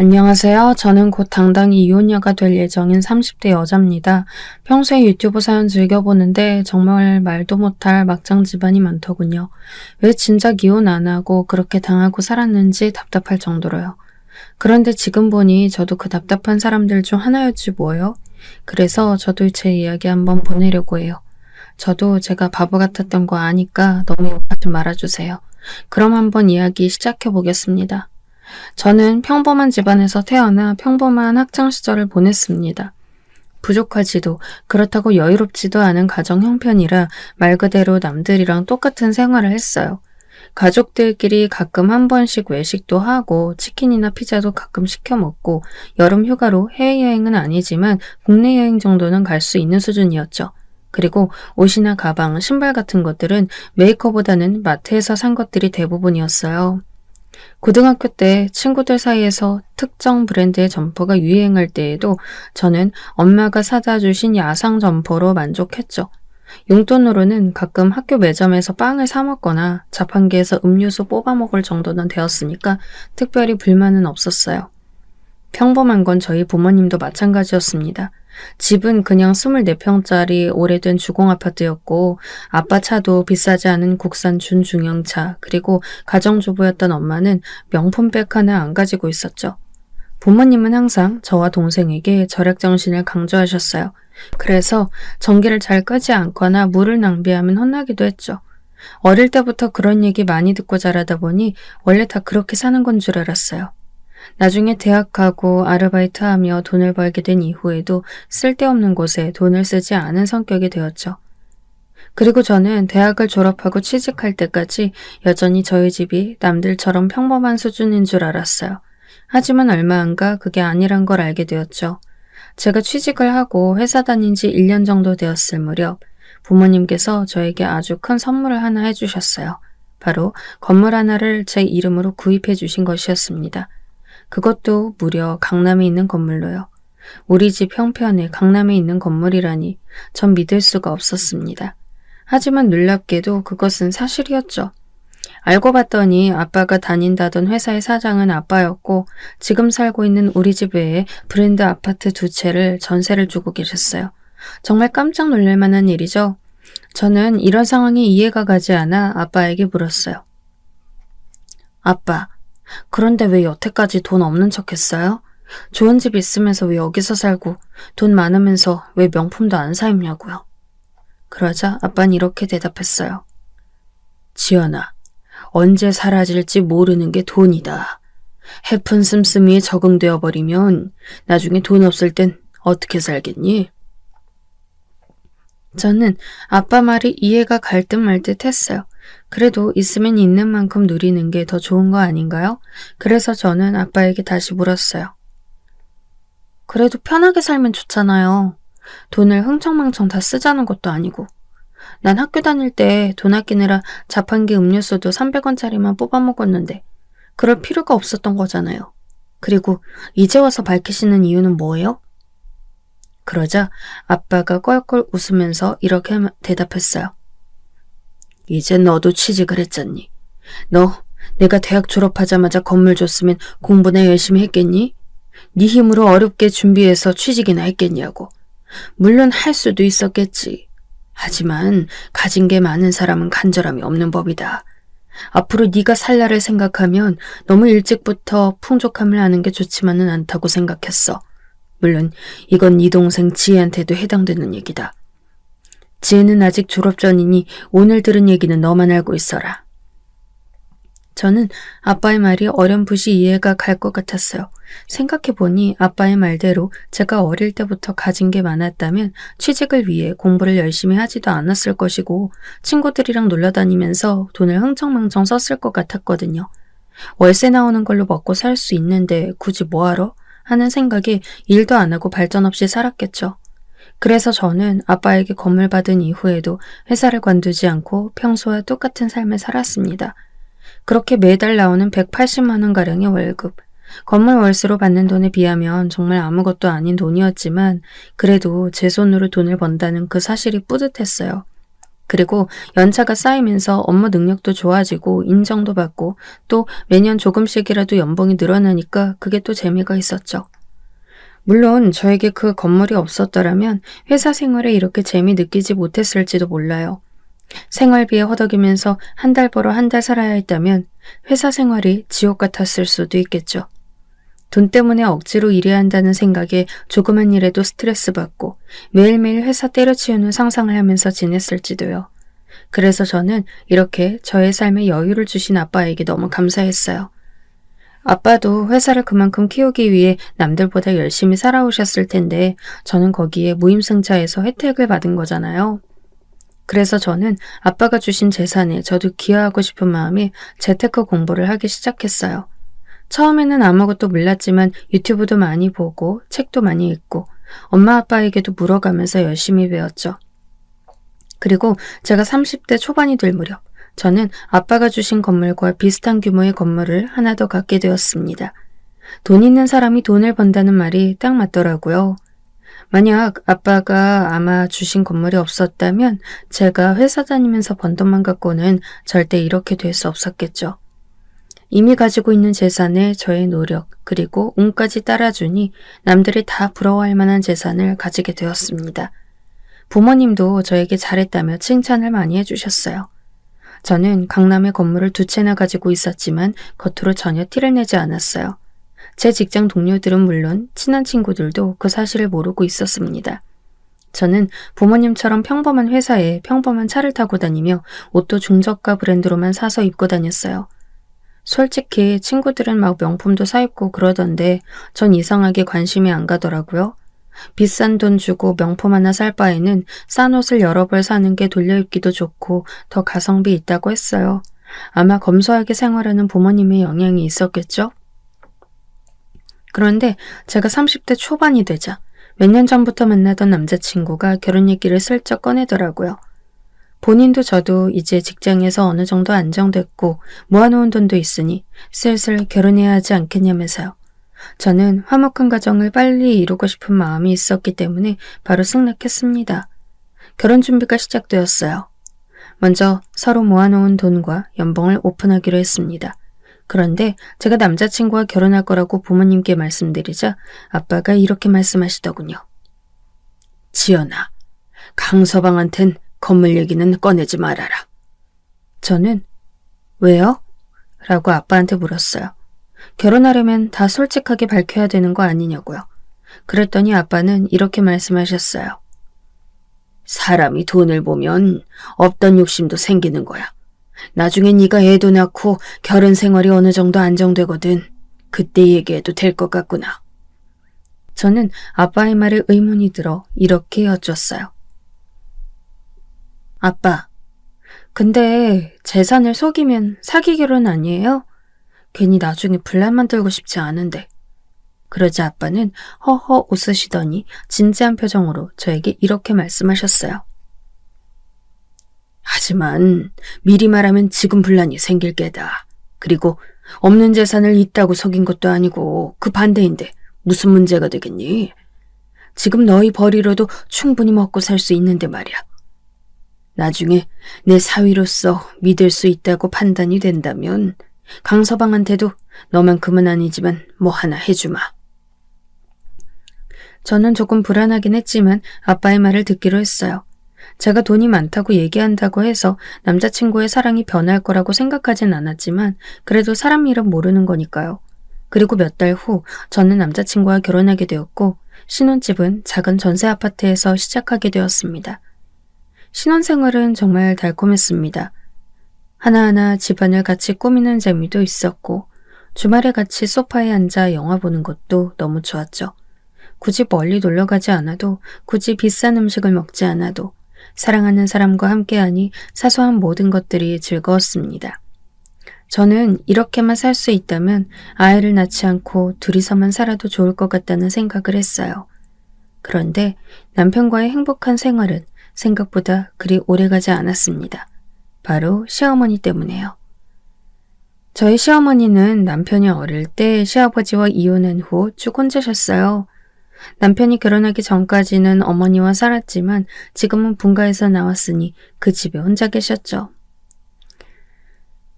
안녕하세요. 저는 곧 당당히 이혼녀가 될 예정인 30대 여자입니다. 평소에 유튜브 사연 즐겨보는데 정말 말도 못할 막장 집안이 많더군요. 왜 진작 이혼 안 하고 그렇게 당하고 살았는지 답답할 정도로요. 그런데 지금 보니 저도 그 답답한 사람들 중 하나였지 뭐예요? 그래서 저도 제 이야기 한번 보내려고 해요. 저도 제가 바보 같았던 거 아니까 너무 욕하지 말아주세요. 그럼 한번 이야기 시작해 보겠습니다. 저는 평범한 집안에서 태어나 평범한 학창 시절을 보냈습니다. 부족하지도 그렇다고 여유롭지도 않은 가정 형편이라 말 그대로 남들이랑 똑같은 생활을 했어요. 가족들끼리 가끔 한 번씩 외식도 하고 치킨이나 피자도 가끔 시켜 먹고 여름 휴가로 해외여행은 아니지만 국내 여행 정도는 갈 수 있는 수준이었죠. 그리고 옷이나 가방, 신발 같은 것들은 메이커보다는 마트에서 산 것들이 대부분이었어요. 고등학교 때 친구들 사이에서 특정 브랜드의 점퍼가 유행할 때에도 저는 엄마가 사다 주신 야상 점퍼로 만족했죠. 용돈으로는 가끔 학교 매점에서 빵을 사 먹거나 자판기에서 음료수 뽑아 먹을 정도는 되었으니까 특별히 불만은 없었어요. 평범한 건 저희 부모님도 마찬가지였습니다. 집은 그냥 24평짜리 오래된 주공아파트였고 아빠 차도 비싸지 않은 국산 준중형차, 그리고 가정주부였던 엄마는 명품백 하나 안 가지고 있었죠. 부모님은 항상 저와 동생에게 절약정신을 강조하셨어요. 그래서 전기를 잘 끄지 않거나 물을 낭비하면 혼나기도 했죠. 어릴 때부터 그런 얘기 많이 듣고 자라다 보니 원래 다 그렇게 사는 건 줄 알았어요. 나중에 대학가고 아르바이트하며 돈을 벌게 된 이후에도 쓸데없는 곳에 돈을 쓰지 않은 성격이 되었죠. 그리고 저는 대학을 졸업하고 취직할 때까지 여전히 저희 집이 남들처럼 평범한 수준인 줄 알았어요. 하지만 얼마 안가 그게 아니란 걸 알게 되었죠. 제가 취직을 하고 회사 다닌 지 1년 정도 되었을 무렵 부모님께서 저에게 아주 큰 선물을 하나 해주셨어요. 바로 건물 하나를 제 이름으로 구입해 주신 것이었습니다. 그것도 무려 강남에 있는 건물로요. 우리 집 형편에 강남에 있는 건물이라니 전 믿을 수가 없었습니다. 하지만 놀랍게도 그것은 사실이었죠. 알고 봤더니 아빠가 다닌다던 회사의 사장은 아빠였고 지금 살고 있는 우리 집 외에 브랜드 아파트 2채를 전세를 주고 계셨어요. 정말 깜짝 놀랄 만한 일이죠. 저는 이런 상황이 이해가 가지 않아 아빠에게 물었어요. 아빠, 그런데 왜 여태까지 돈 없는 척 했어요? 좋은 집 있으면서 왜 여기서 살고 돈 많으면서 왜 명품도 안 사 입냐고요. 그러자 아빠는 이렇게 대답했어요. 지연아, 언제 사라질지 모르는 게 돈이다. 해픈 씀씀이에 적응되어 버리면 나중에 돈 없을 땐 어떻게 살겠니? 저는 아빠 말이 이해가 갈 듯 말 듯 했어요. 그래도 있으면 있는 만큼 누리는 게 더 좋은 거 아닌가요? 그래서 저는 아빠에게 다시 물었어요. 그래도 편하게 살면 좋잖아요. 돈을 흥청망청 다 쓰자는 것도 아니고. 난 학교 다닐 때 돈 아끼느라 자판기 음료수도 300원짜리만 뽑아 먹었는데 그럴 필요가 없었던 거잖아요. 그리고 이제 와서 밝히시는 이유는 뭐예요? 그러자 아빠가 껄껄 웃으면서 이렇게 대답했어요. 이제 너도 취직을 했잖니. 너 내가 대학 졸업하자마자 건물 줬으면 공부나 열심히 했겠니? 네 힘으로 어렵게 준비해서 취직이나 했겠냐고. 물론 할 수도 있었겠지. 하지만 가진 게 많은 사람은 간절함이 없는 법이다. 앞으로 네가 살 날을 생각하면 너무 일찍부터 풍족함을 아는 게 좋지만은 않다고 생각했어. 물론 이건 네 동생 지혜한테도 해당되는 얘기다. 지혜는 아직 졸업 전이니 오늘 들은 얘기는 너만 알고 있어라. 저는 아빠의 말이 어렴풋이 이해가 갈 것 같았어요. 생각해보니 아빠의 말대로 제가 어릴 때부터 가진 게 많았다면 취직을 위해 공부를 열심히 하지도 않았을 것이고 친구들이랑 놀러 다니면서 돈을 흥청망청 썼을 것 같았거든요. 월세 나오는 걸로 먹고 살 수 있는데 굳이 뭐하러? 하는 생각에 일도 안 하고 발전 없이 살았겠죠. 그래서 저는 아빠에게 건물 받은 이후에도 회사를 관두지 않고 평소와 똑같은 삶을 살았습니다. 그렇게 매달 나오는 180만 원가량의 월급, 건물 월세로 받는 돈에 비하면 정말 아무것도 아닌 돈이었지만 그래도 제 손으로 돈을 번다는 그 사실이 뿌듯했어요. 그리고 연차가 쌓이면서 업무 능력도 좋아지고 인정도 받고 또 매년 조금씩이라도 연봉이 늘어나니까 그게 또 재미가 있었죠. 물론 저에게 그 건물이 없었더라면 회사 생활에 이렇게 재미 느끼지 못했을지도 몰라요. 생활비에 허덕이면서 한 달 벌어 한 달 살아야 했다면 회사 생활이 지옥 같았을 수도 있겠죠. 돈 때문에 억지로 일해야 한다는 생각에 조그만 일에도 스트레스 받고 매일매일 회사 때려치우는 상상을 하면서 지냈을지도요. 그래서 저는 이렇게 저의 삶에 여유를 주신 아빠에게 너무 감사했어요. 아빠도 회사를 그만큼 키우기 위해 남들보다 열심히 살아오셨을 텐데 저는 거기에 무임승차해서 혜택을 받은 거잖아요. 그래서 저는 아빠가 주신 재산에 저도 기여하고 싶은 마음에 재테크 공부를 하기 시작했어요. 처음에는 아무것도 몰랐지만 유튜브도 많이 보고 책도 많이 읽고 엄마 아빠에게도 물어가면서 열심히 배웠죠. 그리고 제가 30대 초반이 될 무렵 저는 아빠가 주신 건물과 비슷한 규모의 건물을 하나 더 갖게 되었습니다. 돈 있는 사람이 돈을 번다는 말이 딱 맞더라고요. 만약 아빠가 아마 주신 건물이 없었다면 제가 회사 다니면서 번 돈만 갖고는 절대 이렇게 될 수 없었겠죠. 이미 가지고 있는 재산에 저의 노력 그리고 운까지 따라주니 남들이 다 부러워할 만한 재산을 가지게 되었습니다. 부모님도 저에게 잘했다며 칭찬을 많이 해주셨어요. 저는 강남에 건물을 2채나 가지고 있었지만 겉으로 전혀 티를 내지 않았어요. 제 직장 동료들은 물론 친한 친구들도 그 사실을 모르고 있었습니다. 저는 부모님처럼 평범한 회사에 평범한 차를 타고 다니며 옷도 중저가 브랜드로만 사서 입고 다녔어요. 솔직히 친구들은 막 명품도 사입고 그러던데 전 이상하게 관심이 안 가더라고요. 비싼 돈 주고 명품 하나 살 바에는 싼 옷을 여러 벌 사는 게 돌려입기도 좋고 더 가성비 있다고 했어요. 아마 검소하게 생활하는 부모님의 영향이 있었겠죠? 그런데 제가 30대 초반이 되자 몇 년 전부터 만나던 남자친구가 결혼 얘기를 슬쩍 꺼내더라고요. 본인도 저도 이제 직장에서 어느 정도 안정됐고 모아놓은 돈도 있으니 슬슬 결혼해야 하지 않겠냐면서요. 저는 화목한 가정을 빨리 이루고 싶은 마음이 있었기 때문에 바로 승낙했습니다. 결혼 준비가 시작되었어요. 먼저 서로 모아놓은 돈과 연봉을 오픈하기로 했습니다. 그런데 제가 남자친구와 결혼할 거라고 부모님께 말씀드리자 아빠가 이렇게 말씀하시더군요. 지연아, 강서방한텐 건물 얘기는 꺼내지 말아라. 저는 왜요? 라고 아빠한테 물었어요. 결혼하려면 다 솔직하게 밝혀야 되는 거 아니냐고요. 그랬더니 아빠는 이렇게 말씀하셨어요. 사람이 돈을 보면 없던 욕심도 생기는 거야. 나중에 네가 애도 낳고 결혼 생활이 어느 정도 안정되거든. 그때 얘기해도 될 것 같구나. 저는 아빠의 말에 의문이 들어 이렇게 여쭈었어요. 아빠, 근데 재산을 속이면 사기 결혼 아니에요? 괜히 나중에 분란 만들고 싶지 않은데. 그러자 아빠는 허허 웃으시더니 진지한 표정으로 저에게 이렇게 말씀하셨어요. 하지만 미리 말하면 지금 분란이 생길 게다. 그리고 없는 재산을 있다고 속인 것도 아니고 그 반대인데 무슨 문제가 되겠니? 지금 너희 벌이로도 충분히 먹고 살 수 있는데 말이야. 나중에 내 사위로서 믿을 수 있다고 판단이 된다면 강서방한테도 너만큼은 아니지만 뭐 하나 해주마. 저는 조금 불안하긴 했지만 아빠의 말을 듣기로 했어요. 제가 돈이 많다고 얘기한다고 해서 남자친구의 사랑이 변할 거라고 생각하진 않았지만 그래도 사람 일은 모르는 거니까요. 그리고 몇 달 후 저는 남자친구와 결혼하게 되었고 신혼집은 작은 전세 아파트에서 시작하게 되었습니다. 신혼생활은 정말 달콤했습니다. 하나하나 집안을 같이 꾸미는 재미도 있었고 주말에 같이 소파에 앉아 영화 보는 것도 너무 좋았죠. 굳이 멀리 놀러 가지 않아도 굳이 비싼 음식을 먹지 않아도 사랑하는 사람과 함께하니 사소한 모든 것들이 즐거웠습니다. 저는 이렇게만 살 수 있다면 아이를 낳지 않고 둘이서만 살아도 좋을 것 같다는 생각을 했어요. 그런데 남편과의 행복한 생활은 생각보다 그리 오래가지 않았습니다. 바로 시어머니 때문에요. 저희 시어머니는 남편이 어릴 때 시아버지와 이혼한 후 쭉 혼자셨어요. 남편이 결혼하기 전까지는 어머니와 살았지만 지금은 분가에서 나왔으니 그 집에 혼자 계셨죠.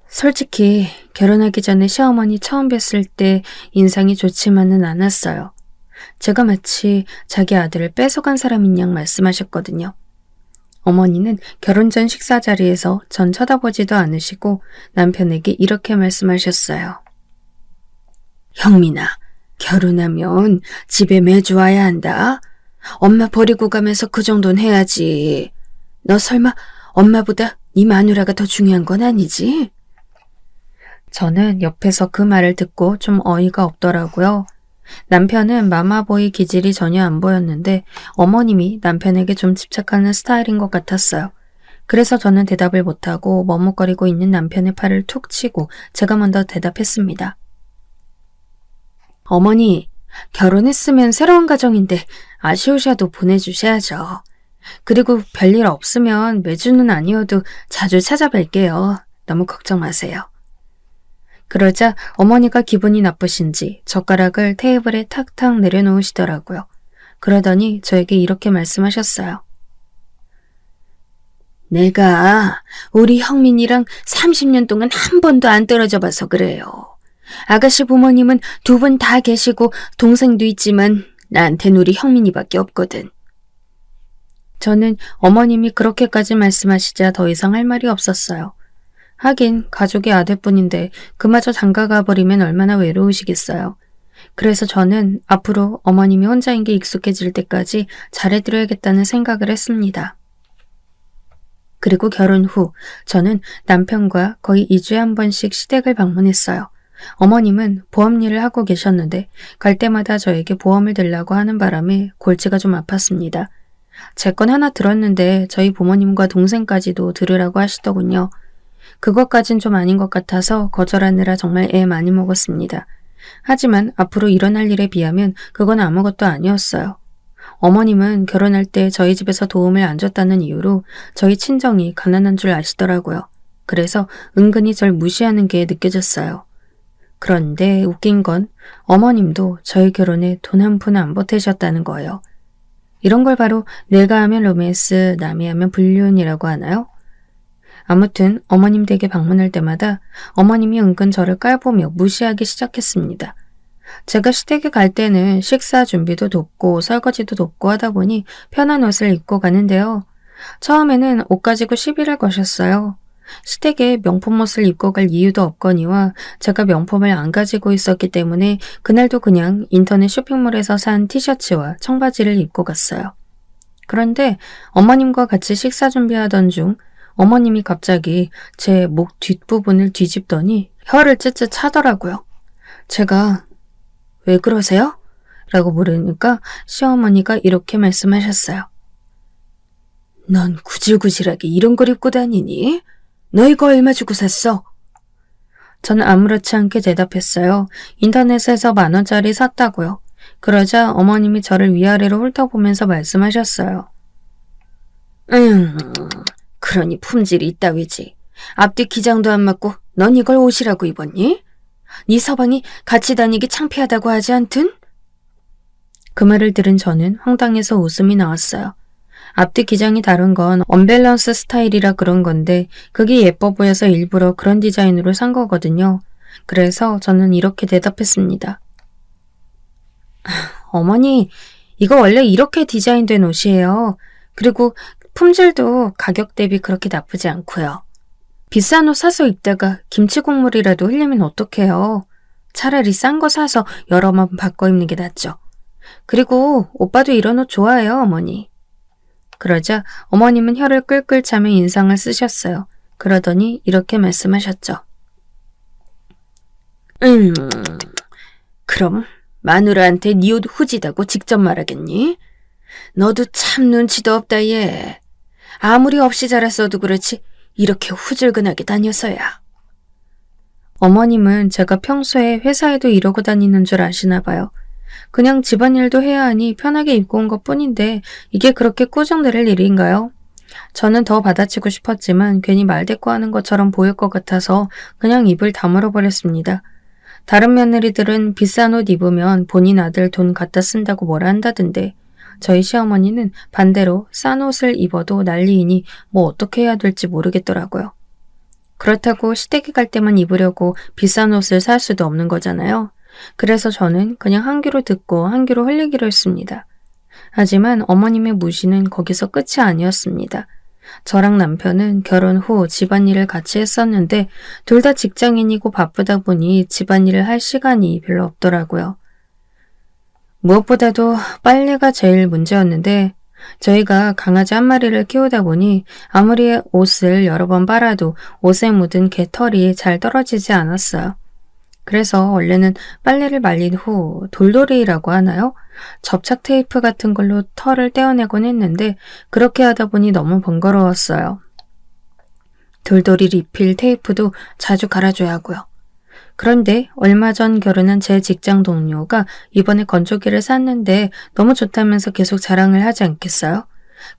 솔직히 결혼하기 전에 시어머니 처음 뵀을 때 인상이 좋지만은 않았어요. 제가 마치 자기 아들을 뺏어간 사람인 양 말씀하셨거든요. 어머니는 결혼 전 식사 자리에서 전 쳐다보지도 않으시고 남편에게 이렇게 말씀하셨어요. 형민아, 결혼하면 집에 매주 와야 한다. 엄마 버리고 가면서 그 정도는 해야지. 너 설마 엄마보다 네 마누라가 더 중요한 건 아니지? 저는 옆에서 그 말을 듣고 좀 어이가 없더라고요. 남편은 마마보이 기질이 전혀 안 보였는데 어머님이 남편에게 좀 집착하는 스타일인 것 같았어요. 그래서 저는 대답을 못하고 머뭇거리고 있는 남편의 팔을 툭 치고 제가 먼저 대답했습니다. 어머니, 결혼했으면 새로운 가정인데 아쉬우셔도 보내주셔야죠. 그리고 별일 없으면 매주는 아니어도 자주 찾아뵐게요. 너무 걱정 마세요. 그러자 어머니가 기분이 나쁘신지 젓가락을 테이블에 탁탁 내려놓으시더라고요. 그러더니 저에게 이렇게 말씀하셨어요. 내가 우리 형민이랑 30년 동안 한 번도 안 떨어져 봐서 그래요. 아가씨 부모님은 두 분 다 계시고 동생도 있지만 나한텐 우리 형민이밖에 없거든. 저는 어머님이 그렇게까지 말씀하시자 더 이상 할 말이 없었어요. 하긴 가족의 아들뿐인데 그마저 장가가 버리면 얼마나 외로우시겠어요. 그래서 저는 앞으로 어머님이 혼자인 게 익숙해질 때까지 잘해드려야겠다는 생각을 했습니다. 그리고 결혼 후 저는 남편과 거의 2주에 한 번씩 시댁을 방문했어요. 어머님은 보험 일을 하고 계셨는데 갈 때마다 저에게 보험을 들라고 하는 바람에 골치가 좀 아팠습니다. 제 건 하나 들었는데 저희 부모님과 동생까지도 들으라고 하시더군요. 그것까진 좀 아닌 것 같아서 거절하느라 정말 애 많이 먹었습니다. 하지만 앞으로 일어날 일에 비하면 그건 아무것도 아니었어요. 어머님은 결혼할 때 저희 집에서 도움을 안 줬다는 이유로 저희 친정이 가난한 줄 아시더라고요. 그래서 은근히 절 무시하는 게 느껴졌어요. 그런데 웃긴 건 어머님도 저희 결혼에 돈 한 푼 안 보태셨다는 거예요. 이런 걸 바로 내가 하면 로맨스, 남이 하면 불륜이라고 하나요? 아무튼 어머님 댁에 방문할 때마다 어머님이 은근 저를 깔보며 무시하기 시작했습니다. 제가 시댁에 갈 때는 식사 준비도 돕고 설거지도 돕고 하다 보니 편한 옷을 입고 가는데요. 처음에는 옷 가지고 시비를 거셨어요. 시댁에 명품 옷을 입고 갈 이유도 없거니와 제가 명품을 안 가지고 있었기 때문에 그날도 그냥 인터넷 쇼핑몰에서 산 티셔츠와 청바지를 입고 갔어요. 그런데 어머님과 같이 식사 준비하던 중 어머님이 갑자기 제 목 뒷부분을 뒤집더니 혀를 쯧쯧 차더라고요. 제가 왜 그러세요? 라고 물으니까 시어머니가 이렇게 말씀하셨어요. 넌 구질구질하게 이런 걸 입고 다니니? 너 이거 얼마 주고 샀어? 저는 아무렇지 않게 대답했어요. 인터넷에서 10,000원짜리 샀다고요. 그러자 어머님이 저를 위아래로 훑어보면서 말씀하셨어요. 그러니 품질이 있다위지. 앞뒤 기장도 안 맞고 넌 이걸 옷이라고 입었니? 네 서방이 같이 다니기 창피하다고 하지 않든? 그 말을 들은 저는 황당해서 웃음이 나왔어요. 앞뒤 기장이 다른 건 언밸런스 스타일이라 그런 건데 그게 예뻐 보여서 일부러 그런 디자인으로 산 거거든요. 그래서 저는 이렇게 대답했습니다. 어머니, 이거 원래 이렇게 디자인된 옷이에요. 그리고 품질도 가격 대비 그렇게 나쁘지 않고요. 비싼 옷 사서 입다가 김치 국물이라도 흘리면 어떡해요. 차라리 싼 거 사서 여러 번 바꿔 입는 게 낫죠. 그리고 오빠도 이런 옷 좋아해요, 어머니. 그러자 어머님은 혀를 끌끌 차며 인상을 쓰셨어요. 그러더니 이렇게 말씀하셨죠. 그럼 마누라한테 네 옷 후지다고 직접 말하겠니? 너도 참 눈치도 없다 얘. 아무리 없이 자랐어도 그렇지 이렇게 후줄근하게 다녀서야. 어머님은 제가 평소에 회사에도 이러고 다니는 줄 아시나 봐요. 그냥 집안일도 해야 하니 편하게 입고 온 것뿐인데 이게 그렇게 꾸중될 일인가요? 저는 더 받아치고 싶었지만 괜히 말대꾸하는 것처럼 보일 것 같아서 그냥 입을 다물어 버렸습니다. 다른 며느리들은 비싼 옷 입으면 본인 아들 돈 갖다 쓴다고 뭐라 한다던데 저희 시어머니는 반대로 싼 옷을 입어도 난리이니 뭐 어떻게 해야 될지 모르겠더라고요. 그렇다고 시댁에 갈 때만 입으려고 비싼 옷을 살 수도 없는 거잖아요. 그래서 저는 그냥 한 귀로 듣고 한 귀로 흘리기로 했습니다. 하지만 어머님의 무시는 거기서 끝이 아니었습니다. 저랑 남편은 결혼 후 집안일을 같이 했었는데 둘 다 직장인이고 바쁘다 보니 집안일을 할 시간이 별로 없더라고요. 무엇보다도 빨래가 제일 문제였는데 저희가 강아지 한 마리를 키우다 보니 아무리 옷을 여러 번 빨아도 옷에 묻은 개털이 잘 떨어지지 않았어요. 그래서 원래는 빨래를 말린 후 돌돌이라고 하나요? 접착 테이프 같은 걸로 털을 떼어내곤 했는데 그렇게 하다 보니 너무 번거로웠어요. 돌돌이 리필 테이프도 자주 갈아줘야 하고요. 그런데 얼마 전 결혼한 제 직장 동료가 이번에 건조기를 샀는데 너무 좋다면서 계속 자랑을 하지 않겠어요?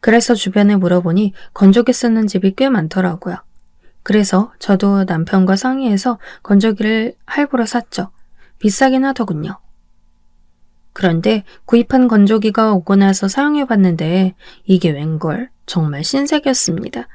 그래서 주변에 물어보니 건조기 쓰는 집이 꽤 많더라고요. 그래서 저도 남편과 상의해서 건조기를 할부로 샀죠. 비싸긴 하더군요. 그런데 구입한 건조기가 오고 나서 사용해봤는데 이게 웬걸 정말 신세계였습니다.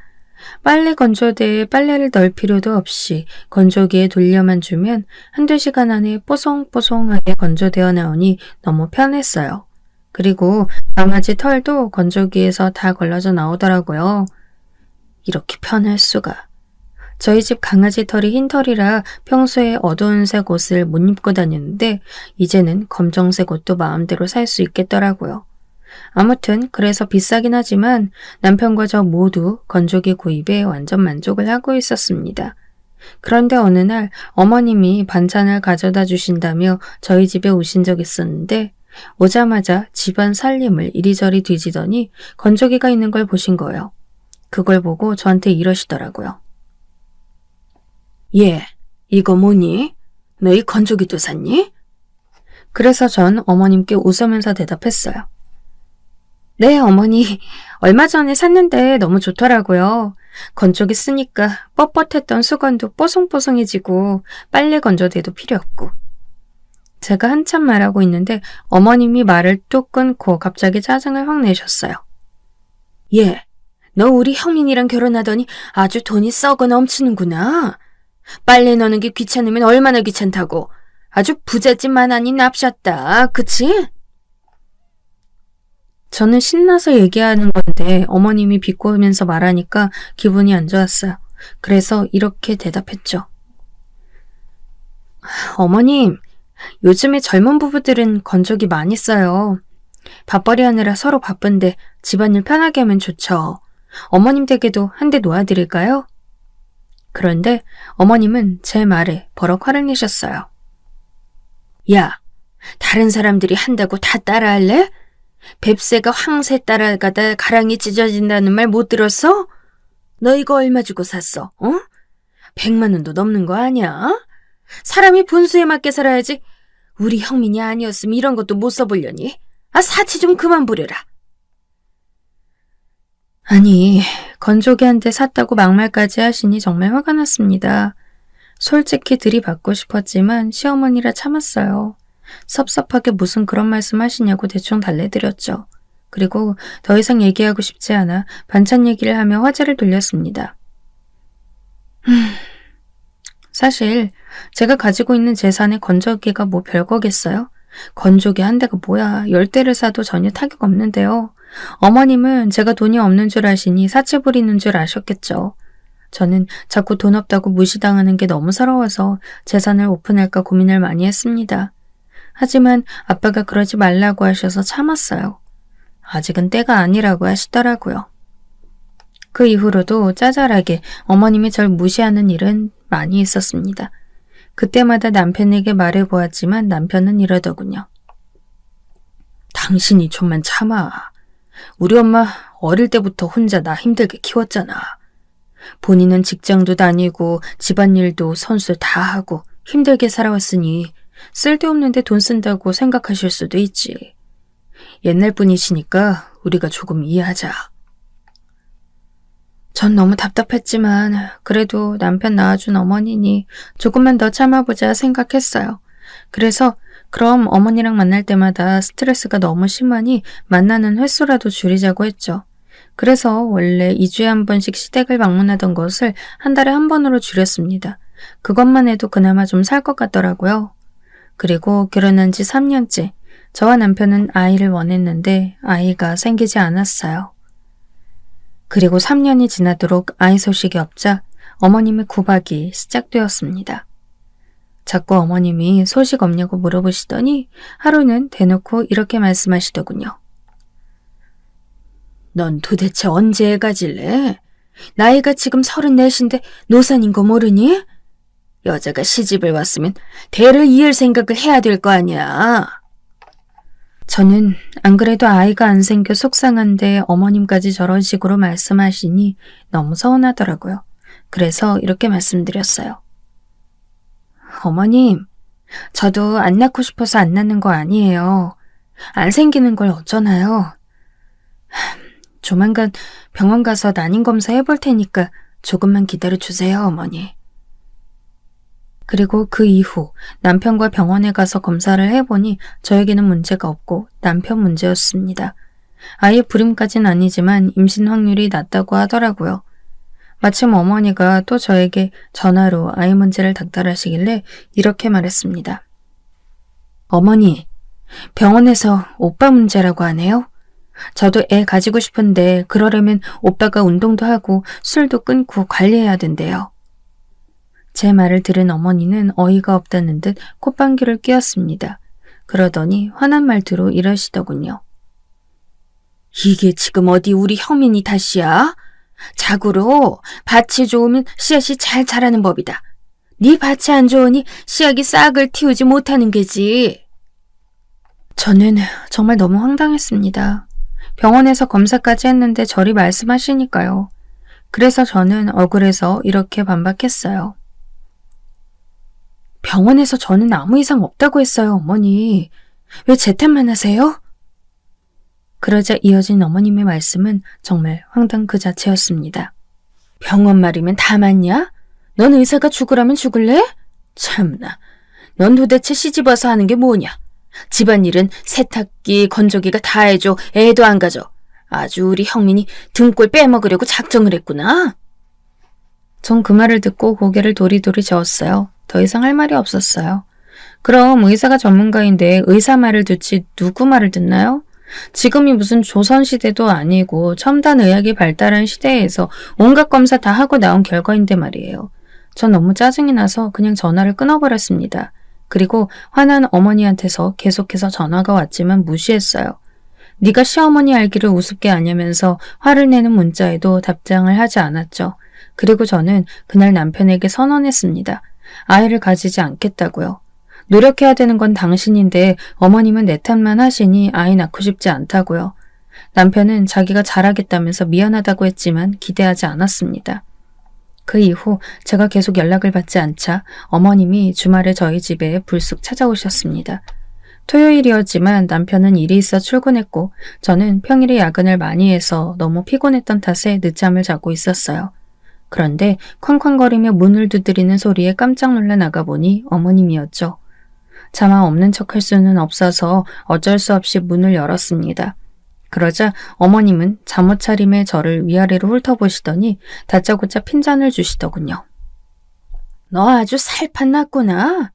빨래 건조대에 빨래를 넣을 필요도 없이 건조기에 돌려만 주면 한두 시간 안에 뽀송뽀송하게 건조되어 나오니 너무 편했어요. 그리고 강아지 털도 건조기에서 다 걸러져 나오더라고요. 이렇게 편할 수가. 저희 집 강아지 털이 흰 털이라 평소에 어두운 색 옷을 못 입고 다녔는데 이제는 검정색 옷도 마음대로 살 수 있겠더라고요. 아무튼 그래서 비싸긴 하지만 남편과 저 모두 건조기 구입에 완전 만족을 하고 있었습니다. 그런데 어느 날 어머님이 반찬을 가져다 주신다며 저희 집에 오신 적 있었는데 오자마자 집안 살림을 이리저리 뒤지더니 건조기가 있는 걸 보신 거예요. 그걸 보고 저한테 이러시더라고요. 얘, 이거 뭐니? 너희 건조기도 샀니? 그래서 전 어머님께 웃으면서 대답했어요. 네, 어머니. 얼마 전에 샀는데 너무 좋더라고요. 건조기 쓰니까 뻣뻣했던 수건도 뽀송뽀송해지고 빨래 건조대도 필요 없고. 제가 한참 말하고 있는데 어머님이 말을 뚝 끊고 갑자기 짜증을 확 내셨어요. 얘, 너 우리 형민이랑 결혼하더니 아주 돈이 썩어 넘치는구나. 빨래 넣는 게 귀찮으면 얼마나 귀찮다고. 아주 부잣집만 아닌 납셨다. 그치? 저는 신나서 얘기하는 건데 어머님이 비꼬면서 말하니까 기분이 안 좋았어요. 그래서 이렇게 대답했죠. 어머님, 요즘에 젊은 부부들은 건조기 많이 써요. 밥벌이 하느라 서로 바쁜데 집안일 편하게 하면 좋죠. 어머님 댁에도 한 대 놓아드릴까요? 그런데 어머님은 제 말에 버럭 화를 내셨어요. 야, 다른 사람들이 한다고 다 따라할래? 뱁새가 황새 따라가다 가랑이 찢어진다는 말 못 들었어? 너 이거 얼마 주고 샀어? 100만 원도 넘는 거 아니야? 사람이 분수에 맞게 살아야지. 우리 형민이 아니었으면 이런 것도 못 써보려니. 사치 좀 그만 부려라. 아니, 건조기 한 대 샀다고 막말까지 하시니 정말 화가 났습니다. 솔직히 들이받고 싶었지만 시어머니라 참았어요. 섭섭하게 무슨 그런 말씀 하시냐고 대충 달래드렸죠. 그리고 더 이상 얘기하고 싶지 않아 반찬 얘기를 하며 화제를 돌렸습니다. 사실 제가 가지고 있는 재산에 건조기가 뭐 별거겠어요? 건조기 한 대가 뭐야, 10대를 사도 전혀 타격 없는데요. 어머님은 제가 돈이 없는 줄 아시니 사치 부리는 줄 아셨겠죠. 저는 자꾸 돈 없다고 무시당하는 게 너무 서러워서 재산을 오픈할까 고민을 많이 했습니다. 하지만 아빠가 그러지 말라고 하셔서 참았어요. 아직은 때가 아니라고 하시더라고요. 그 이후로도 짜잘하게 어머님이 절 무시하는 일은 많이 있었습니다. 그때마다 남편에게 말해보았지만 남편은 이러더군요. 당신이 좀만 참아. 우리 엄마 어릴 때부터 혼자 나 힘들게 키웠잖아. 본인은 직장도 다니고 집안일도 선수 다 하고 힘들게 살아왔으니 쓸데없는데 돈 쓴다고 생각하실 수도 있지. 옛날 분이시니까 우리가 조금 이해하자. 전 너무 답답했지만 그래도 남편 낳아준 어머니니 조금만 더 참아보자 생각했어요. 그래서 그럼 어머니랑 만날 때마다 스트레스가 너무 심하니 만나는 횟수라도 줄이자고 했죠. 그래서 원래 2주에 한 번씩 시댁을 방문하던 것을 한 달에 한 번으로 줄였습니다. 그것만 해도 그나마 좀 살 것 같더라고요. 그리고 결혼한 지 3년째, 저와 남편은 아이를 원했는데 아이가 생기지 않았어요. 그리고 3년이 지나도록 아이 소식이 없자 어머님의 구박이 시작되었습니다. 자꾸 어머님이 소식 없냐고 물어보시더니 하루는 대놓고 이렇게 말씀하시더군요. 넌 도대체 언제 애 가질래? 나이가 지금 34인데 노산인 거 모르니? 여자가 시집을 왔으면 대를 이을 생각을 해야 될 거 아니야. 저는 안 그래도 아이가 안 생겨 속상한데 어머님까지 저런 식으로 말씀하시니 너무 서운하더라고요. 그래서 이렇게 말씀드렸어요. 어머님, 저도 안 낳고 싶어서 안 낳는 거 아니에요. 안 생기는 걸 어쩌나요? 조만간 병원 가서 난임 검사 해볼 테니까 조금만 기다려주세요, 어머니. 그리고 그 이후 남편과 병원에 가서 검사를 해보니 저에게는 문제가 없고 남편 문제였습니다. 아예 불임까진 아니지만 임신 확률이 낮다고 하더라고요. 마침 어머니가 또 저에게 전화로 아이 문제를 닥달하시길래 이렇게 말했습니다. 어머니, 병원에서 오빠 문제라고 하네요? 저도 애 가지고 싶은데 그러려면 오빠가 운동도 하고 술도 끊고 관리해야 된대요. 제 말을 들은 어머니는 어이가 없다는 듯 콧방귀를 뀌었습니다. 그러더니 화난 말투로 이러시더군요. 이게 지금 어디 우리 형민이 탓이야? 자고로 밭이 좋으면 씨앗이 잘 자라는 법이다. 네 밭이 안 좋으니 씨앗이 싹을 틔우지 못하는 게지. 저는 정말 너무 황당했습니다. 병원에서 검사까지 했는데 저리 말씀하시니까요. 그래서 저는 억울해서 이렇게 반박했어요. 병원에서 저는 아무 이상 없다고 했어요, 어머니. 왜 제 탓만 하세요? 그러자 이어진 어머님의 말씀은 정말 황당 그 자체였습니다. 병원 말이면 다 맞냐? 넌 의사가 죽으라면 죽을래? 참나, 넌 도대체 시집와서 하는 게 뭐냐? 집안일은 세탁기, 건조기가 다 해줘. 애도 안 가져. 아주 우리 형민이 등골 빼먹으려고 작정을 했구나. 전 그 말을 듣고 고개를 도리도리 저었어요. 더 이상 할 말이 없었어요. 그럼 의사가 전문가인데 의사 말을 듣지 누구 말을 듣나요? 지금이 무슨 조선시대도 아니고 첨단 의학이 발달한 시대에서 온갖 검사 다 하고 나온 결과인데 말이에요. 전 너무 짜증이 나서 그냥 전화를 끊어버렸습니다. 그리고 화난 어머니한테서 계속해서 전화가 왔지만 무시했어요. 네가 시어머니 알기를 우습게 아냐면서 화를 내는 문자에도 답장을 하지 않았죠. 그리고 저는 그날 남편에게 선언했습니다. 아이를 가지지 않겠다고요. 노력해야 되는 건 당신인데 어머님은 내 탓만 하시니 아이 낳고 싶지 않다고요. 남편은 자기가 잘하겠다면서 미안하다고 했지만 기대하지 않았습니다. 그 이후 제가 계속 연락을 받지 않자 어머님이 주말에 저희 집에 불쑥 찾아오셨습니다. 토요일이었지만 남편은 일이 있어 출근했고 저는 평일에 야근을 많이 해서 너무 피곤했던 탓에 늦잠을 자고 있었어요. 그런데 쾅쾅거리며 문을 두드리는 소리에 깜짝 놀라 나가보니 어머님이었죠. 차마 없는 척할 수는 없어서 어쩔 수 없이 문을 열었습니다. 그러자 어머님은 잠옷 차림에 저를 위아래로 훑어보시더니 다짜고짜 핀잔을 주시더군요. 너 아주 살판 났구나.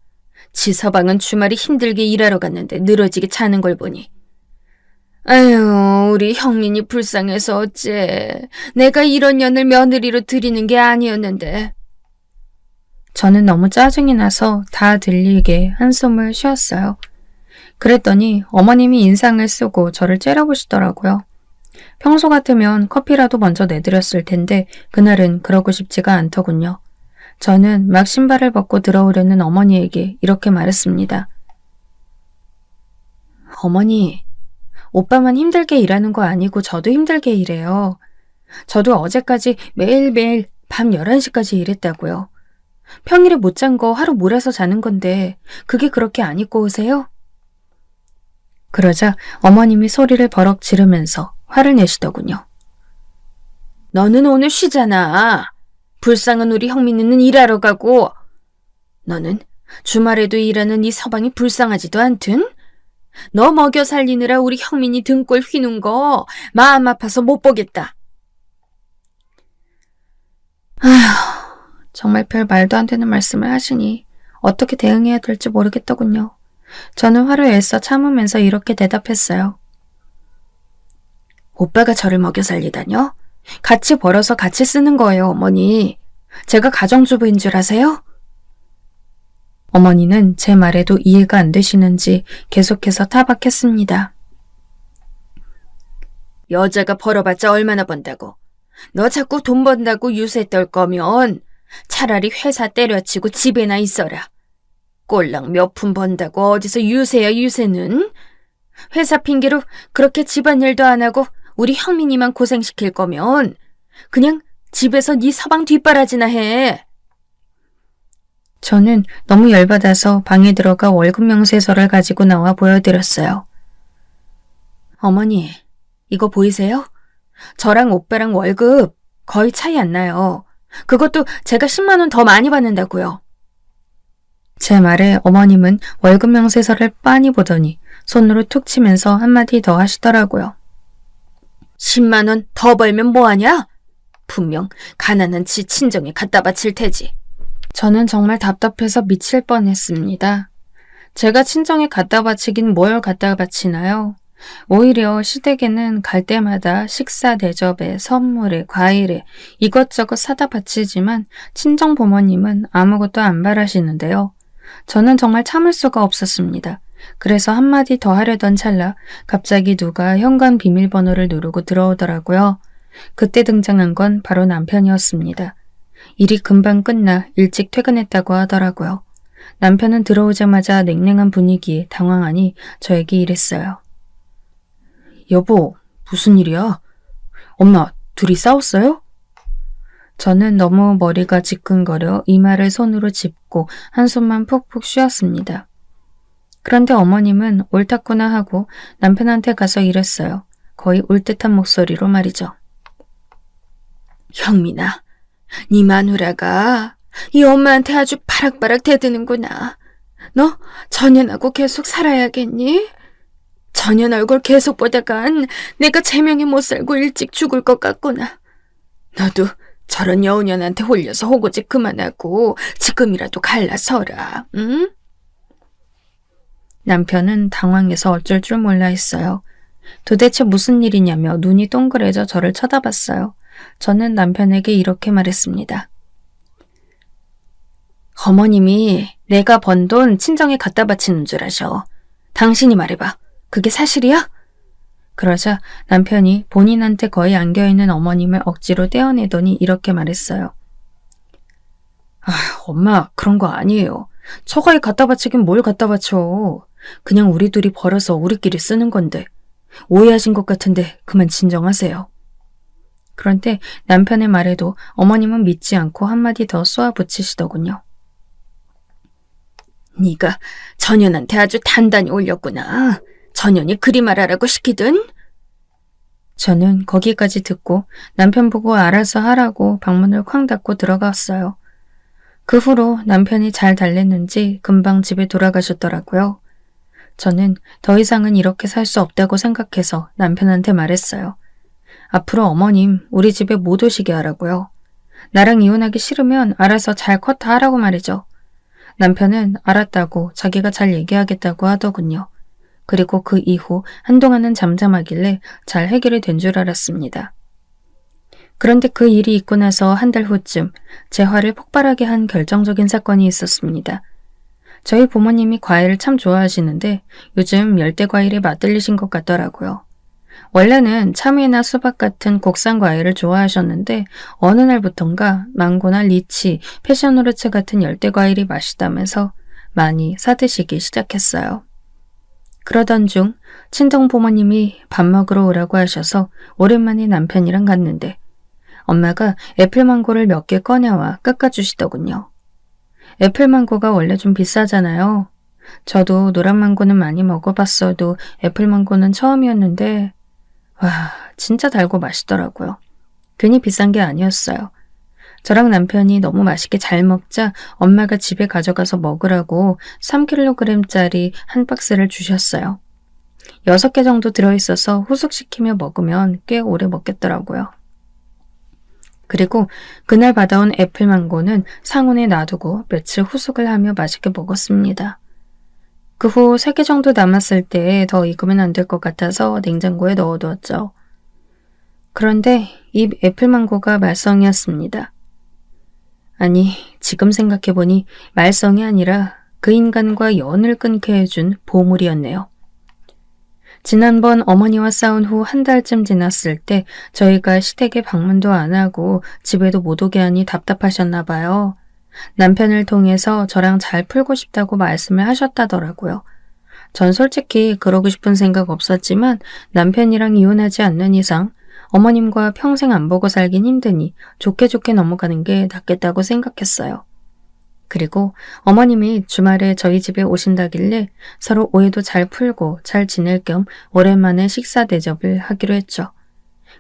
지서방은 주말에 힘들게 일하러 갔는데 늘어지게 자는 걸 보니. 아유, 우리 형민이 불쌍해서 어째. 내가 이런 년을 며느리로 들이는 게 아니었는데. 저는 너무 짜증이 나서 다 들리게 한숨을 쉬었어요. 그랬더니 어머님이 인상을 쓰고 저를 째려보시더라고요. 평소 같으면 커피라도 먼저 내드렸을 텐데 그날은 그러고 싶지가 않더군요. 저는 막 신발을 벗고 들어오려는 어머니에게 이렇게 말했습니다. 어머니, 오빠만 힘들게 일하는 거 아니고 저도 힘들게 일해요. 저도 어제까지 매일매일 밤 11시까지 일했다고요. 평일에 못 잔 거 하루 몰아서 자는 건데 그게 그렇게 안 입고 오세요? 그러자 어머님이 소리를 버럭 지르면서 화를 내시더군요. 너는 오늘 쉬잖아. 불쌍한 우리 형민이는 일하러 가고 너는 주말에도 일하는 이 서방이 불쌍하지도 않든? 너 먹여 살리느라 우리 형민이 등골 휘는 거 마음 아파서 못 보겠다. 정말 별 말도 안 되는 말씀을 하시니 어떻게 대응해야 될지 모르겠더군요. 저는 화를 애써 참으면서 이렇게 대답했어요. 오빠가 저를 먹여 살리다뇨? 같이 벌어서 같이 쓰는 거예요, 어머니. 제가 가정주부인 줄 아세요? 어머니는 제 말에도 이해가 안 되시는지 계속해서 타박했습니다. 여자가 벌어봤자 얼마나 번다고. 너 자꾸 돈 번다고 유세 떨 거면 차라리 회사 때려치고 집에나 있어라. 꼴랑 몇 푼 번다고 어디서 유세야 유세는. 회사 핑계로 그렇게 집안일도 안 하고 우리 형민이만 고생시킬 거면 그냥 집에서 네 서방 뒷바라지나 해. 저는 너무 열받아서 방에 들어가 월급 명세서를 가지고 나와 보여드렸어요. 어머니, 이거 보이세요? 저랑 오빠랑 월급 거의 차이 안 나요. 그것도 제가 10만 원 더 많이 받는다고요. 제 말에 어머님은 월급 명세서를 빤히 보더니 손으로 툭 치면서 한마디 더 하시더라고요. 10만 원 더 벌면 뭐하냐? 분명 가난한 지 친정에 갖다 바칠 테지. 저는 정말 답답해서 미칠 뻔했습니다. 제가 친정에 갖다 바치긴 뭘 갖다 바치나요? 오히려 시댁에는 갈 때마다 식사 대접에 선물에 과일에 이것저것 사다 바치지만 친정 부모님은 아무것도 안 바라시는데요. 저는 정말 참을 수가 없었습니다. 그래서 한마디 더 하려던 찰나 갑자기 누가 현관 비밀번호를 누르고 들어오더라고요. 그때 등장한 건 바로 남편이었습니다. 일이 금방 끝나 일찍 퇴근했다고 하더라고요. 남편은 들어오자마자 냉랭한 분위기에 당황하니 저에게 이랬어요. 여보, 무슨 일이야? 엄마, 둘이 싸웠어요? 저는 너무 머리가 지끈거려 이마를 손으로 짚고 한숨만 푹푹 쉬었습니다. 그런데 어머님은 옳았구나 하고 남편한테 가서 이랬어요. 거의 울 듯한 목소리로 말이죠. 형민아, 네 마누라가 이 엄마한테 아주 바락바락 대드는구나. 너 전현하고 계속 살아야겠니? 전현 얼굴 계속 보다간 내가 제명에 못 살고 일찍 죽을 것 같구나. 너도 저런 여우년한테 홀려서 호구짓 그만하고 지금이라도 갈라서라, 응? 남편은 당황해서 어쩔 줄 몰라 했어요. 도대체 무슨 일이냐며 눈이 동그래져 저를 쳐다봤어요. 저는 남편에게 이렇게 말했습니다. 어머님이 내가 번 돈 친정에 갖다 바치는 줄 아셔. 당신이 말해봐. 그게 사실이야? 그러자 남편이 본인한테 거의 안겨있는 어머님을 억지로 떼어내더니 이렇게 말했어요. 엄마, 그런 거 아니에요. 처가에 갖다 바치긴 뭘 갖다 바쳐. 그냥 우리 둘이 벌어서 우리끼리 쓰는 건데. 오해하신 것 같은데 그만 진정하세요. 그런데 남편의 말에도 어머님은 믿지 않고 한마디 더 쏘아붙이시더군요. 네가 전현한테 아주 단단히 올렸구나. 전현이 그리 말하라고 시키든? 저는 거기까지 듣고 남편 보고 알아서 하라고 방문을 쾅 닫고 들어갔어요. 그 후로 남편이 잘 달랬는지 금방 집에 돌아가셨더라고요. 저는 더 이상은 이렇게 살 수 없다고 생각해서 남편한테 말했어요. 앞으로 어머님 우리 집에 못 오시게 하라고요. 나랑 이혼하기 싫으면 알아서 잘 컷다 하라고 말이죠. 남편은 알았다고 자기가 잘 얘기하겠다고 하더군요. 그리고 그 이후 한동안은 잠잠하길래 잘 해결이 된 줄 알았습니다. 그런데 그 일이 있고 나서 한 달 후쯤 제 화를 폭발하게 한 결정적인 사건이 있었습니다. 저희 부모님이 과일을 참 좋아하시는데 요즘 열대과일에 맛들리신 것 같더라고요. 원래는 참외나 수박 같은 국산 과일을 좋아하셨는데 어느 날부턴가 망고나 리치, 패션후르츠 같은 열대과일이 맛있다면서 많이 사드시기 시작했어요. 그러던 중 친정 부모님이 밥 먹으러 오라고 하셔서 오랜만에 남편이랑 갔는데 엄마가 애플망고를 몇 개 꺼내와 깎아주시더군요. 애플망고가 원래 좀 비싸잖아요. 저도 노란망고는 많이 먹어봤어도 애플망고는 처음이었는데 와, 진짜 달고 맛있더라고요. 괜히 비싼 게 아니었어요. 저랑 남편이 너무 맛있게 잘 먹자 엄마가 집에 가져가서 먹으라고 3kg짜리 한 박스를 주셨어요. 6개 정도 들어있어서 후숙시키며 먹으면 꽤 오래 먹겠더라고요. 그리고 그날 받아온 애플망고는 상온에 놔두고 며칠 후숙을 하며 맛있게 먹었습니다. 그 후 3개 정도 남았을 때 더 익으면 안 될 것 같아서 냉장고에 넣어두었죠. 그런데 이 애플망고가 말썽이었습니다. 아니, 지금 생각해보니 말썽이 아니라 그 인간과 연을 끊게 해준 보물이었네요. 지난번 어머니와 싸운 후 한 달쯤 지났을 때 저희가 시댁에 방문도 안 하고 집에도 못 오게 하니 답답하셨나 봐요. 남편을 통해서 저랑 잘 풀고 싶다고 말씀을 하셨다더라고요. 전 솔직히 그러고 싶은 생각 없었지만 남편이랑 이혼하지 않는 이상 어머님과 평생 안 보고 살긴 힘드니 좋게 좋게 넘어가는 게 낫겠다고 생각했어요. 그리고 어머님이 주말에 저희 집에 오신다길래 서로 오해도 잘 풀고 잘 지낼 겸 오랜만에 식사 대접을 하기로 했죠.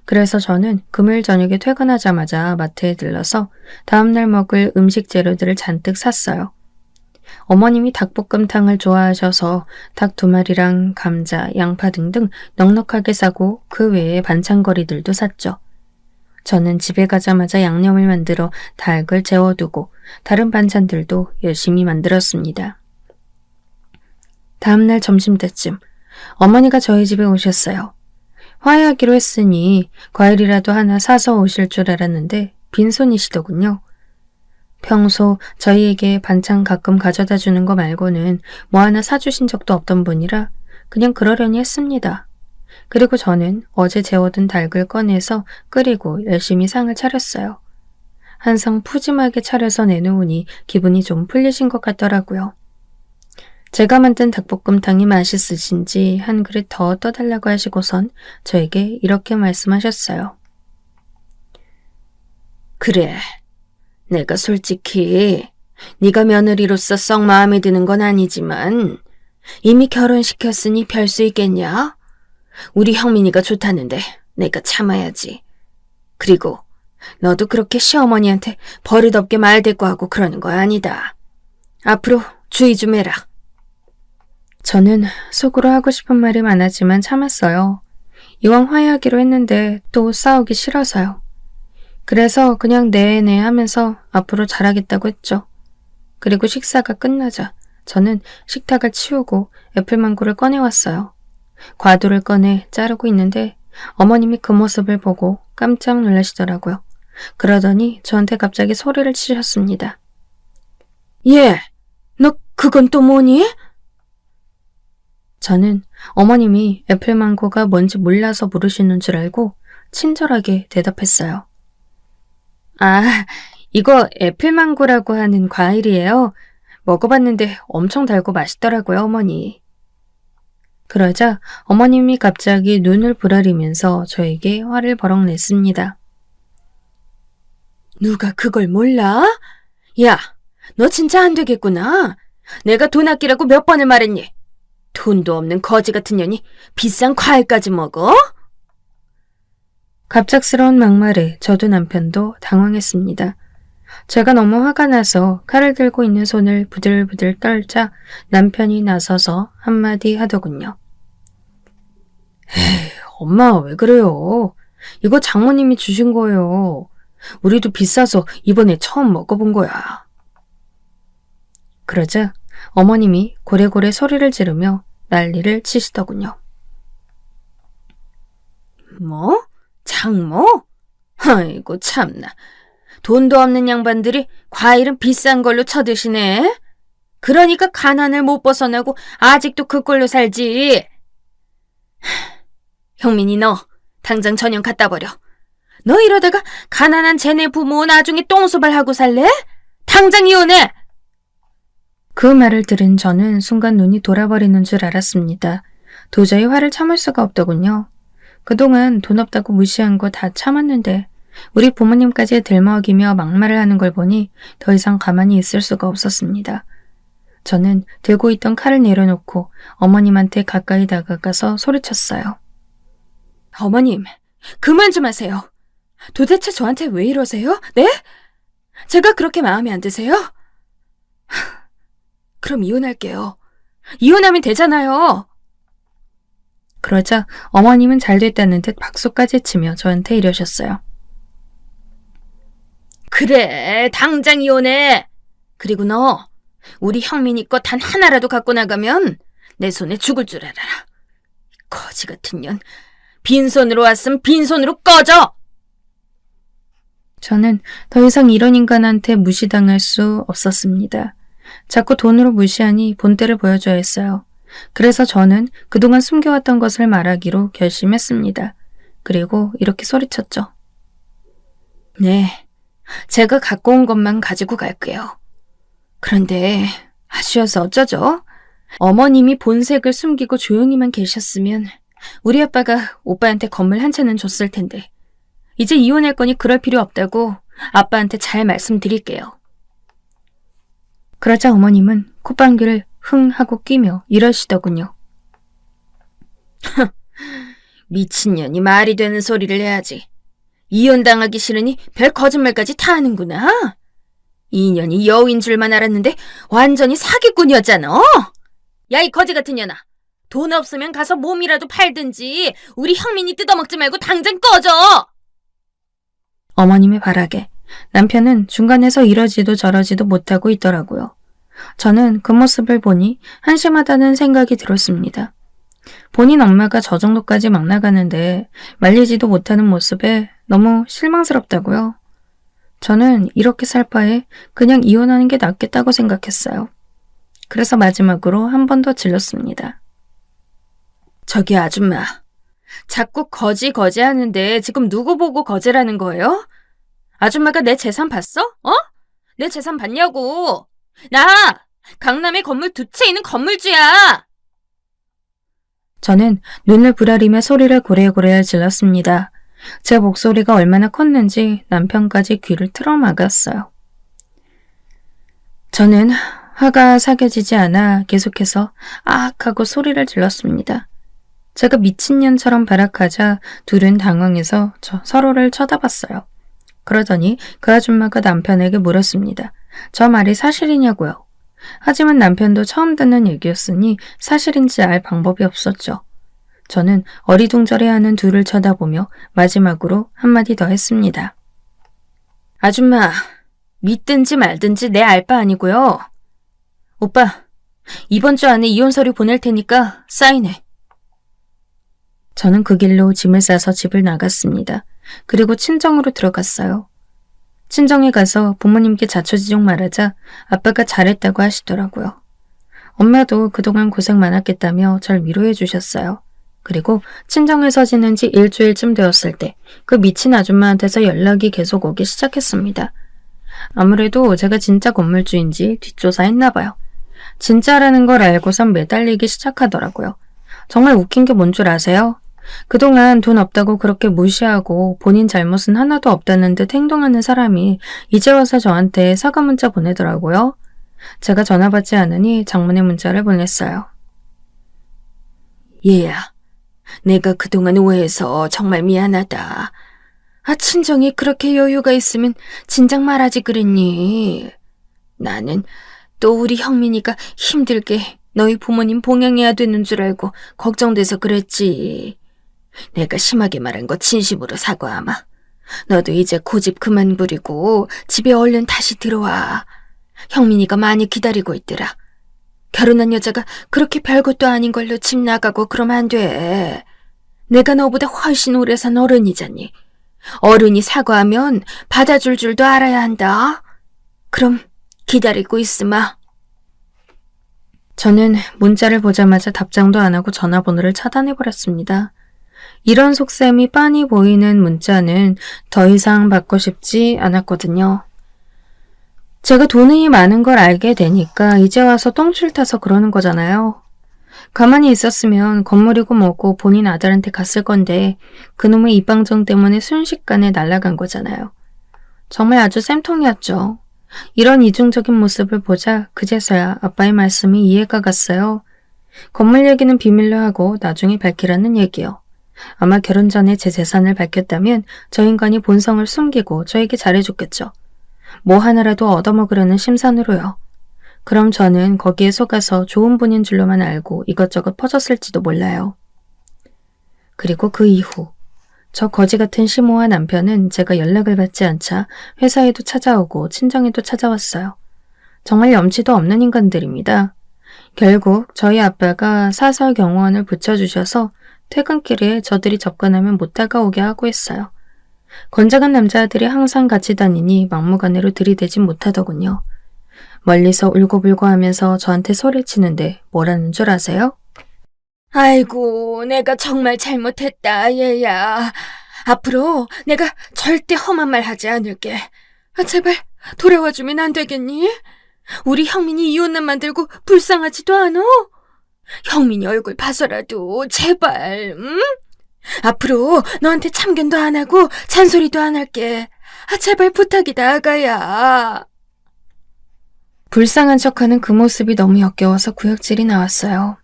그래서 저는 금요일 저녁에 퇴근하자마자 마트에 들러서 다음날 먹을 음식 재료들을 잔뜩 샀어요. 어머님이 닭볶음탕을 좋아하셔서 닭 2마리랑 감자, 양파 등등 넉넉하게 사고 그 외에 반찬거리들도 샀죠. 저는 집에 가자마자 양념을 만들어 닭을 재워두고 다른 반찬들도 열심히 만들었습니다. 다음날 점심때쯤 어머니가 저희 집에 오셨어요. 화해하기로 했으니 과일이라도 하나 사서 오실 줄 알았는데 빈손이시더군요. 평소 저희에게 반찬 가끔 가져다 주는 거 말고는 뭐 하나 사주신 적도 없던 분이라 그냥 그러려니 했습니다. 그리고 저는 어제 재워둔 닭을 꺼내서 끓이고 열심히 상을 차렸어요. 한 상 푸짐하게 차려서 내놓으니 기분이 좀 풀리신 것 같더라고요. 제가 만든 닭볶음탕이 맛있으신지 한 그릇 더 떠달라고 하시고선 저에게 이렇게 말씀하셨어요. 그래, 내가 솔직히 네가 며느리로서 썩 마음에 드는 건 아니지만 이미 결혼시켰으니 별 수 있겠냐? 우리 형민이가 좋다는데 내가 참아야지. 그리고 너도 그렇게 시어머니한테 버릇없게 말대꾸하고 그러는 거 아니다. 앞으로 주의 좀 해라. 저는 속으로 하고 싶은 말이 많았지만 참았어요. 이왕 화해하기로 했는데 또 싸우기 싫어서요. 그래서 그냥 네네 하면서 앞으로 잘하겠다고 했죠. 그리고 식사가 끝나자 저는 식탁을 치우고 애플망고를 꺼내왔어요. 과도를 꺼내 자르고 있는데 어머님이 그 모습을 보고 깜짝 놀라시더라고요. 그러더니 저한테 갑자기 소리를 치셨습니다. 예, 너 그건 또 뭐니? 저는 어머님이 애플망고가 뭔지 몰라서 물으시는 줄 알고 친절하게 대답했어요. 아, 이거 애플망고라고 하는 과일이에요. 먹어봤는데 엄청 달고 맛있더라고요, 어머니. 그러자 어머님이 갑자기 눈을 부라리면서 저에게 화를 버럭 냈습니다. 누가 그걸 몰라? 야, 너 진짜 안 되겠구나. 내가 돈 아끼라고 몇 번을 말했니? 돈도 없는 거지 같은 년이 비싼 과일까지 먹어? 갑작스러운 막말에 저도 남편도 당황했습니다. 제가 너무 화가 나서 칼을 들고 있는 손을 부들부들 떨자 남편이 나서서 한마디 하더군요. 에이, 엄마 왜 그래요? 이거 장모님이 주신 거예요. 우리도 비싸서 이번에 처음 먹어본 거야. 그러자 어머님이 고래고래 소리를 지르며 난리를 치시더군요. 뭐? 장모? 아이고 참나. 돈도 없는 양반들이 과일은 비싼 걸로 쳐드시네. 그러니까 가난을 못 벗어나고 아직도 그 꼴로 살지. 형민이 너 당장 전형 갖다 버려. 너 이러다가 가난한 쟤네 부모 나중에 똥소발하고 살래? 당장 이혼해! 그 말을 들은 저는 순간 눈이 돌아버리는 줄 알았습니다. 도저히 화를 참을 수가 없더군요. 그동안 돈 없다고 무시한 거 다 참았는데 우리 부모님까지 들먹이며 막말을 하는 걸 보니 더 이상 가만히 있을 수가 없었습니다. 저는 들고 있던 칼을 내려놓고 어머님한테 가까이 다가가서 소리쳤어요. 어머님, 그만 좀 하세요. 도대체 저한테 왜 이러세요? 네? 제가 그렇게 마음에 안 드세요? 그럼 이혼할게요. 이혼하면 되잖아요. 그러자 어머님은 잘 됐다는 듯 박수까지 치며 저한테 이러셨어요. 그래, 당장 이혼해. 그리고 너, 우리 형민이 거 단 하나라도 갖고 나가면 내 손에 죽을 줄 알아라. 거지 같은 년, 빈손으로 왔으면 빈손으로 꺼져! 저는 더 이상 이런 인간한테 무시당할 수 없었습니다. 자꾸 돈으로 무시하니 본때를 보여줘야 했어요. 그래서 저는 그동안 숨겨왔던 것을 말하기로 결심했습니다. 그리고 이렇게 소리쳤죠. 네, 제가 갖고 온 것만 가지고 갈게요. 그런데 아쉬워서 어쩌죠? 어머님이 본색을 숨기고 조용히만 계셨으면 우리 아빠가 오빠한테 건물 한 채는 줬을 텐데 이제 이혼할 거니 그럴 필요 없다고 아빠한테 잘 말씀드릴게요. 그러자 어머님은 콧방귀를 흥 하고 끼며 이러시더군요. 미친년이 말이 되는 소리를 해야지. 이혼당하기 싫으니 별 거짓말까지 다 하는구나. 이 년이 여우인 줄만 알았는데 완전히 사기꾼이었잖아. 야, 이 거지 같은 년아. 돈 없으면 가서 몸이라도 팔든지 우리 형민이 뜯어먹지 말고 당장 꺼져. 어머님의 바락에 남편은 중간에서 이러지도 저러지도 못하고 있더라고요. 저는 그 모습을 보니 한심하다는 생각이 들었습니다. 본인 엄마가 저 정도까지 막 나가는데 말리지도 못하는 모습에 너무 실망스럽다고요. 저는 이렇게 살 바에 그냥 이혼하는 게 낫겠다고 생각했어요. 그래서 마지막으로 한 번 더 질렀습니다. 저기 아줌마, 자꾸 거지 하는데 지금 누구 보고 거지라는 거예요? 아줌마가 내 재산 봤어? 내 재산 봤냐고. 나 강남에 건물 2채 있는 건물주야. 저는 눈을 부라리며 소리를 고래고래 질렀습니다. 제 목소리가 얼마나 컸는지 남편까지 귀를 틀어막았어요. 저는 화가 사겨지지 않아 계속해서 아악 하고 소리를 질렀습니다. 제가 미친년처럼 발악하자 둘은 당황해서 서로를 쳐다봤어요. 그러더니 그 아줌마가 남편에게 물었습니다. 저 말이 사실이냐고요. 하지만 남편도 처음 듣는 얘기였으니 사실인지 알 방법이 없었죠. 저는 어리둥절해하는 둘을 쳐다보며 마지막으로 한마디 더 했습니다. 아줌마, 믿든지 말든지 내 알 바 아니고요. 오빠, 이번 주 안에 이혼 서류 보낼 테니까 사인해. 저는 그 길로 짐을 싸서 집을 나갔습니다. 그리고 친정으로 들어갔어요. 친정에 가서 부모님께 자초지종 말하자 아빠가 잘했다고 하시더라고요. 엄마도 그동안 고생 많았겠다며 절 위로해 주셨어요. 그리고 친정에서 지낸 지 일주일쯤 되었을 때 그 미친 아줌마한테서 연락이 계속 오기 시작했습니다. 아무래도 제가 진짜 건물주인지 뒷조사했나 봐요. 진짜라는 걸 알고선 매달리기 시작하더라고요. 정말 웃긴 게 뭔 줄 아세요? 그동안 돈 없다고 그렇게 무시하고 본인 잘못은 하나도 없다는 듯 행동하는 사람이 이제 와서 저한테 사과 문자 보내더라고요. 제가 전화 받지 않으니 장문의 문자를 보냈어요. 얘야, 내가 그동안 오해해서 정말 미안하다. 친정이 그렇게 여유가 있으면 진작 말하지 그랬니? 나는 또 우리 형민이가 힘들게 너희 부모님 봉양해야 되는 줄 알고 걱정돼서 그랬지. 내가 심하게 말한 거 진심으로 사과하마. 너도 이제 고집 그만 부리고 집에 얼른 다시 들어와. 형민이가 많이 기다리고 있더라. 결혼한 여자가 그렇게 별것도 아닌 걸로 집 나가고 그러면 안 돼. 내가 너보다 훨씬 오래 산 어른이잖니. 어른이 사과하면 받아줄 줄도 알아야 한다. 그럼 기다리고 있으마. 저는 문자를 보자마자 답장도 안 하고 전화번호를 차단해버렸습니다. 이런 속셈이 빤히 보이는 문자는 더 이상 받고 싶지 않았거든요. 제가 돈이 많은 걸 알게 되니까 이제 와서 똥줄 타서 그러는 거잖아요. 가만히 있었으면 건물이고 뭐고 본인 아들한테 갔을 건데 그놈의 입방정 때문에 순식간에 날아간 거잖아요. 정말 아주 쌤통이었죠. 이런 이중적인 모습을 보자 그제서야 아빠의 말씀이 이해가 갔어요. 건물 얘기는 비밀로 하고 나중에 밝히라는 얘기요. 아마 결혼 전에 제 재산을 밝혔다면 저 인간이 본성을 숨기고 저에게 잘해줬겠죠. 뭐 하나라도 얻어먹으려는 심산으로요. 그럼 저는 거기에 속아서 좋은 분인 줄로만 알고 이것저것 퍼졌을지도 몰라요. 그리고 그 이후 저 거지 같은 시모와 남편은 제가 연락을 받지 않자 회사에도 찾아오고 친정에도 찾아왔어요. 정말 염치도 없는 인간들입니다. 결국 저희 아빠가 사설 경호원을 붙여주셔서 퇴근길에 저들이 접근하면 못 다가오게 하고 있어요. 건장한 남자들이 항상 같이 다니니 막무가내로 들이대진 못하더군요. 멀리서 울고불고 하면서 저한테 소리치는데 뭐라는 줄 아세요? 아이고, 내가 정말 잘못했다, 얘야. 앞으로 내가 절대 험한 말 하지 않을게. 제발 돌아와주면 안 되겠니? 우리 형민이 이혼남 만들고 불쌍하지도 않아? 형민이 얼굴 봐서라도 제발, 응? 앞으로 너한테 참견도 안 하고 잔소리도 안 할게. 제발 부탁이다, 아가야. 불쌍한 척하는 그 모습이 너무 역겨워서 구역질이 나왔어요.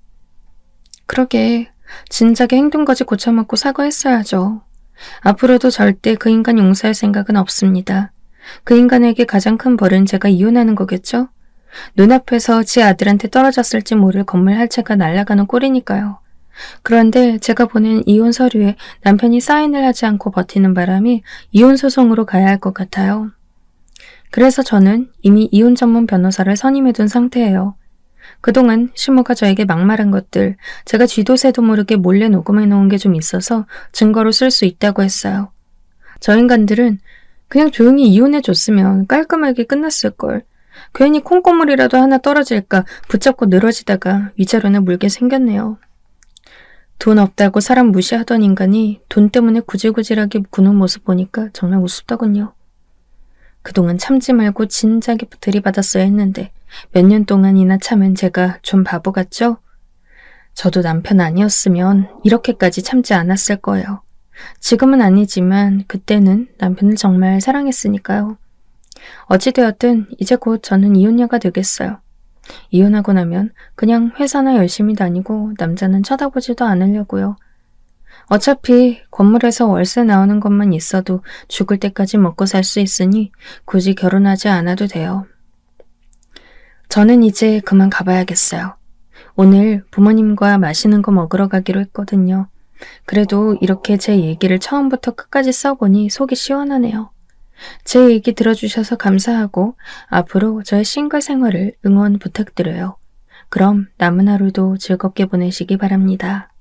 그러게 진작에 행동거지 고쳐먹고 사과했어야죠. 앞으로도 절대 그 인간 용서할 생각은 없습니다. 그 인간에게 가장 큰 벌은 제가 이혼하는 거겠죠? 눈앞에서 지 아들한테 떨어졌을지 모를 건물 한 채가 날아가는 꼴이니까요. 그런데 제가 보낸 이혼 서류에 남편이 사인을 하지 않고 버티는 바람이 이혼 소송으로 가야 할 것 같아요. 그래서 저는 이미 이혼 전문 변호사를 선임해둔 상태예요. 그동안 시모가 저에게 막말한 것들 제가 쥐도 새도 모르게 몰래 녹음해 놓은 게 좀 있어서 증거로 쓸 수 있다고 했어요. 저 인간들은 그냥 조용히 이혼해 줬으면 깔끔하게 끝났을걸. 괜히 콩고물이라도 하나 떨어질까 붙잡고 늘어지다가 위자료나 물게 생겼네요. 돈 없다고 사람 무시하던 인간이 돈 때문에 구질구질하게 구는 모습 보니까 정말 우습더군요. 그동안 참지 말고 진작에 들이받았어야 했는데 몇 년 동안이나 참은 제가 좀 바보 같죠? 저도 남편 아니었으면 이렇게까지 참지 않았을 거예요. 지금은 아니지만 그때는 남편을 정말 사랑했으니까요. 어찌되었든 이제 곧 저는 이혼녀가 되겠어요. 이혼하고 나면 그냥 회사나 열심히 다니고 남자는 쳐다보지도 않으려고요. 어차피 건물에서 월세 나오는 것만 있어도 죽을 때까지 먹고 살 수 있으니 굳이 결혼하지 않아도 돼요. 저는 이제 그만 가봐야겠어요. 오늘 부모님과 맛있는 거 먹으러 가기로 했거든요. 그래도 이렇게 제 얘기를 처음부터 끝까지 써보니 속이 시원하네요. 제 얘기 들어주셔서 감사하고 앞으로 저의 싱글 생활을 응원 부탁드려요. 그럼 남은 하루도 즐겁게 보내시기 바랍니다.